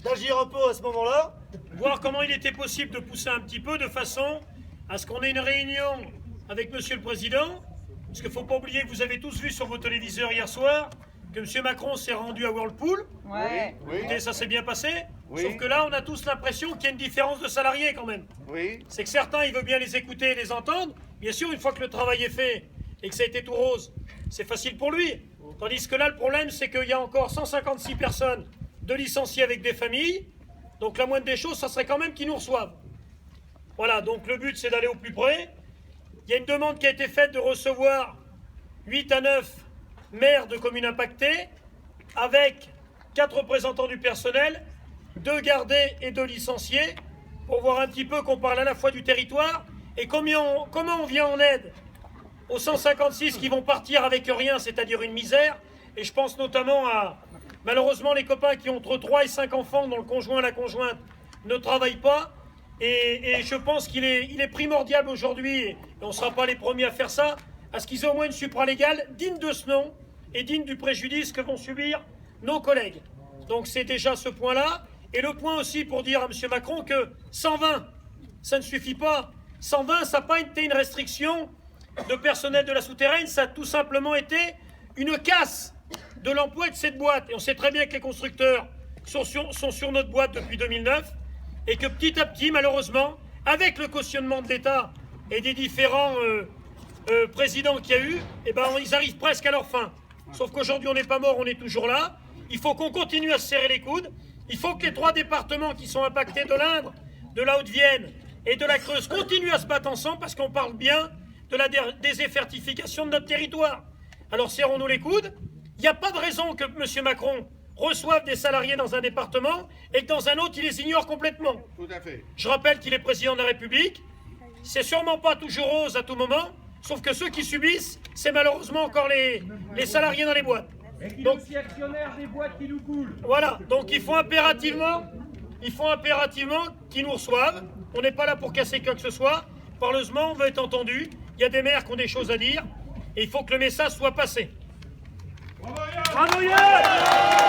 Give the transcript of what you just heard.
d'agir un peu à ce moment-là. Voir comment il était possible de pousser un petit peu de façon à ce qu'on ait une réunion avec Monsieur le Président. Parce qu'il ne faut pas oublier que vous avez tous vu sur vos téléviseurs hier soir que M. Macron s'est rendu à Whirlpool. Ouais. Oui. Écoutez, ça s'est bien passé. Oui. Sauf que là, on a tous l'impression qu'il y a une différence de salariés quand même. Oui. C'est que certains, ils veulent bien les écouter et les entendre. Bien sûr, une fois que le travail est fait et que ça a été tout rose, c'est facile pour lui. Tandis que là, le problème, c'est qu'il y a encore 156 personnes de licenciés avec des familles. Donc la moindre des choses, ça serait quand même qu'ils nous reçoivent. Voilà, donc le but, c'est d'aller au plus près. Il y a une demande qui a été faite de recevoir 8 à 9 maires de communes impactées avec 4 représentants du personnel, 2 gardés et 2 licenciés, pour voir un petit peu qu'on parle à la fois du territoire et comment on vient en aide aux 156 qui vont partir avec rien, c'est-à-dire une misère. Et je pense notamment à, malheureusement, les copains qui ont entre 3 et 5 enfants dont le conjoint et la conjointe ne travaillent pas. Et je pense qu'il est primordial aujourd'hui, et on ne sera pas les premiers à faire ça, à ce qu'ils aient au moins une supralégale digne de ce nom et digne du préjudice que vont subir nos collègues. Donc c'est déjà ce point-là. Et le point aussi pour dire à M. Macron que 120, ça ne suffit pas. 120, ça n'a pas été une restriction de personnel de la souterraine, ça a tout simplement été une casse de l'emploi de cette boîte. Et on sait très bien que les constructeurs sont sur notre boîte depuis 2009 et que petit à petit, malheureusement, avec le cautionnement de l'État et des différents présidents qu'il y a eu, eh ben, ils arrivent presque à leur fin. Sauf qu'aujourd'hui, on n'est pas mort, on est toujours là. Il faut qu'on continue à se serrer les coudes. Il faut que les 3 départements qui sont impactés de l'Indre, de la Haute-Vienne et de la Creuse continuent à se battre ensemble parce qu'on parle bien de la désertification de notre territoire. Alors serrons-nous les coudes. Il n'y a pas de raison que M. Macron reçoive des salariés dans un département et que dans un autre, il les ignore complètement. Tout à fait. Je rappelle qu'il est président de la République. C'est sûrement pas toujours rose à tout moment, sauf que ceux qui subissent, c'est malheureusement encore les salariés dans les boîtes. Et qui Donc, est aussi actionnaire des boîtes qui nous coulent. voilà, donc il faut impérativement qu'ils nous reçoivent. On n'est pas là pour casser quoi que ce soit. Parleusement, on veut être entendu. Il y a des maires qui ont des choses à dire. Et il faut que le message soit passé. Bravo Yann.